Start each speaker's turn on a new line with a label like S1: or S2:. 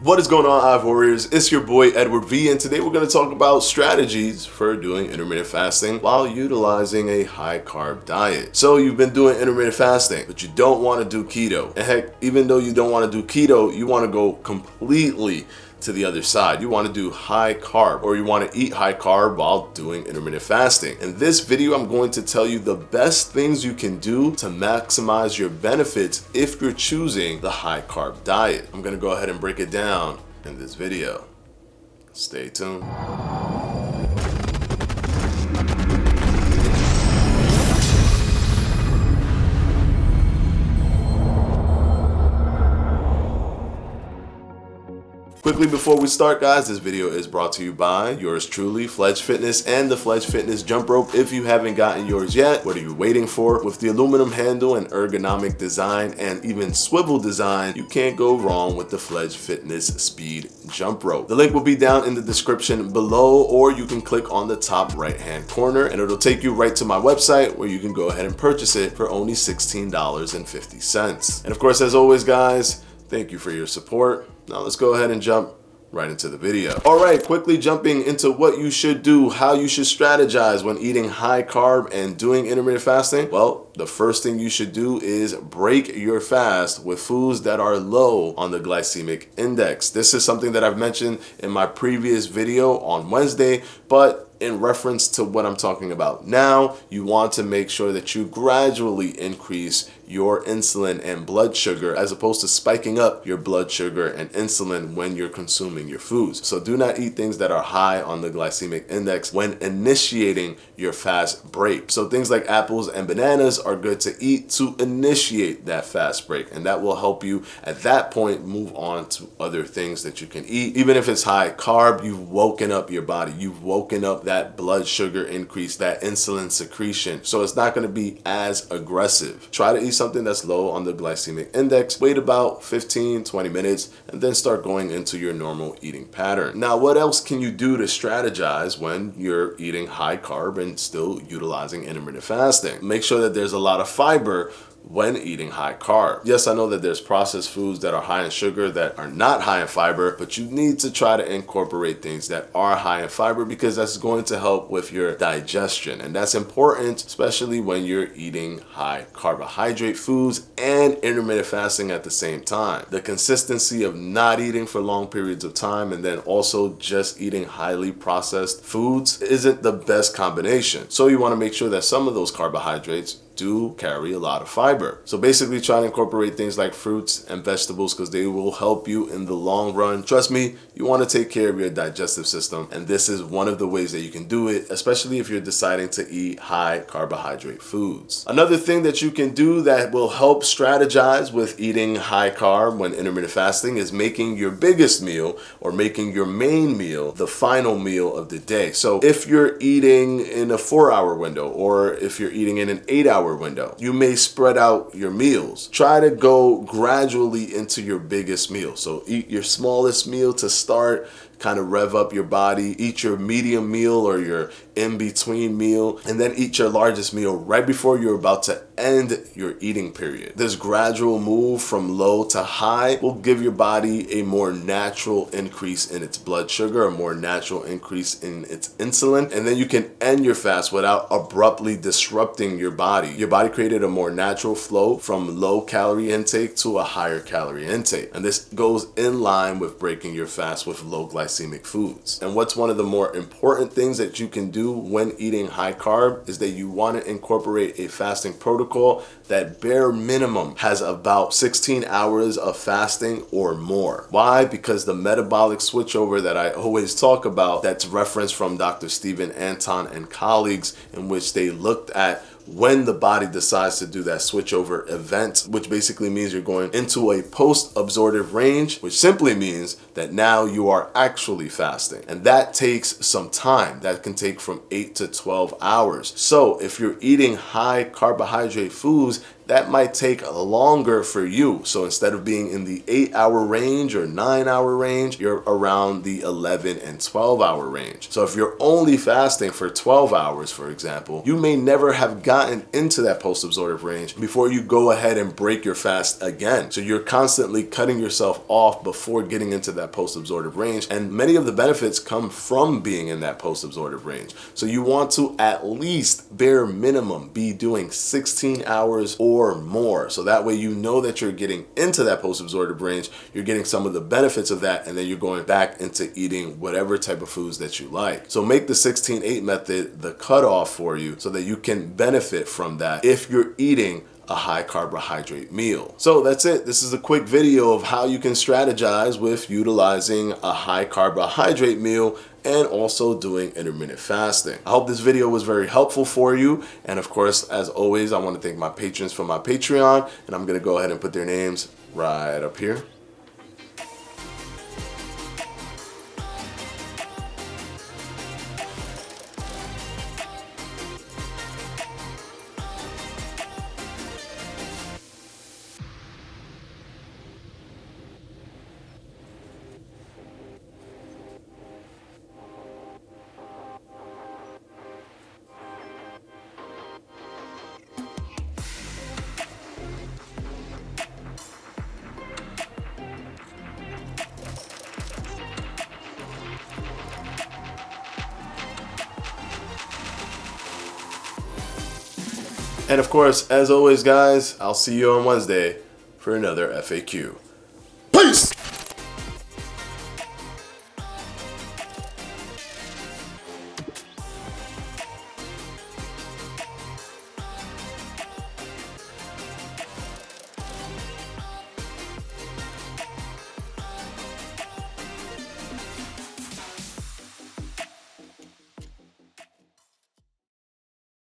S1: What is going on, Hive Warriors? It's your boy Edward V, and today we're going to talk about strategies for doing intermittent fasting while utilizing a high carb diet. So you've been doing intermittent fasting, but you don't want to do keto. And heck, even though you don't want to do keto, you want to go completely to the other side. You want to do high carb, or you want to eat high carb while doing intermittent fasting. In this video, I'm going to tell you the best things you can do to maximize your benefits if you're choosing the high carb diet. I'm going to go ahead and break it down in this video. Stay tuned. Quickly before we start, guys, this video is brought to you by yours truly, Fledge Fitness and the Fledge Fitness jump rope. If you haven't gotten yours yet, what are you waiting for? With the aluminum handle and ergonomic design and even swivel design, you can't go wrong with the Fledge Fitness speed jump rope. The link will be down in the description below, or you can click on the top right hand corner and it'll take you right to my website where you can go ahead and purchase it for only $16.50. And of course, as always, guys, thank you for your support. Now let's go ahead and jump right into the video. All right, quickly jumping into what you should do, how you should strategize when eating high carb and doing intermittent fasting. Well, the first thing you should do is break your fast with foods that are low on the glycemic index. This is something that I've mentioned in my previous video on Wednesday, but in reference to what I'm talking about now, you want to make sure that you gradually increase your insulin and blood sugar as opposed to spiking up your blood sugar and insulin when you're consuming your foods. So do not eat things that are high on the glycemic index when initiating your fast break. So things like apples and bananas are good to eat to initiate that fast break, and that will help you at that point move on to other things that you can eat. Even if it's high carb, you've woken up your body, you've woken up that blood sugar increase, that insulin secretion, so it's not going to be as aggressive. Try to eat something that's low on the glycemic index, wait about 15-20 minutes, and then start going into your normal eating pattern. Now, what else can you do to strategize when you're eating high carb and still utilizing intermittent fasting? Make sure that there's a lot of fiber when eating high carb. Yes, I know that there's processed foods that are high in sugar that are not high in fiber, but you need to try to incorporate things that are high in fiber because that's going to help with your digestion. And that's important, especially when you're eating high carbohydrate foods and intermittent fasting at the same time. The consistency of not eating for long periods of time and then also just eating highly processed foods isn't the best combination. So you want to make sure that some of those carbohydrates do carry a lot of fiber. So basically try to incorporate things like fruits and vegetables because they will help you in the long run. Trust me, you want to take care of your digestive system, and this is one of the ways that you can do it, especially if you're deciding to eat high carbohydrate foods. Another thing that you can do that will help strategize with eating high carb when intermittent fasting is making your biggest meal or making your main meal the final meal of the day. So if you're eating in a 4-hour window, or if you're eating in an 8-hour window, you may spread out your meals. Try to go gradually into your biggest meal. So eat your smallest meal to start, kind of rev up your body, eat your medium meal or your in-between meal, and then eat your largest meal right before you're about to end your eating period. This gradual move from low to high will give your body a more natural increase in its blood sugar, a more natural increase in its insulin, and then you can end your fast without abruptly disrupting your body. Your body created a more natural flow from low calorie intake to a higher calorie intake, and this goes in line with breaking your fast with low glycemic foods. And what's one of the more important things that you can do when eating high carb is that you want to incorporate a fasting protocol that bare minimum has about 16 hours of fasting or more. Why? Because the metabolic switchover that I always talk about, that's referenced from Dr. Stephen Anton and colleagues, in which they looked at when the body decides to do that switchover event, which basically means you're going into a post-absorptive range, which simply means that now you are actually fasting. And that takes some time. That can take from 8 to 12 hours. So if you're eating high carbohydrate foods, that might take longer for you. So instead of being in the 8-hour range or 9-hour range, you're around the 11 and 12-hour range. So if you're only fasting for 12 hours, for example, you may never have gotten into that post-absorptive range before you go ahead and break your fast again. So you're constantly cutting yourself off before getting into that post-absorptive range. And many of the benefits come from being in that post-absorptive range. So you want to at least bare minimum be doing 16 hours or more. So that way you know that you're getting into that post-absorptive range, you're getting some of the benefits of that, and then you're going back into eating whatever type of foods that you like. So make the 16-8 method the cutoff for you so that you can benefit from that if you're eating a high carbohydrate meal. So that's it. This is a quick video of how you can strategize with utilizing a high carbohydrate meal and also doing intermittent fasting. I hope this video was very helpful for you. And of course, as always, I want to thank my patrons for my Patreon, and I'm going to go ahead and put their names right up here. And of course, as always, guys, I'll see you on Wednesday for another FAQ. Peace!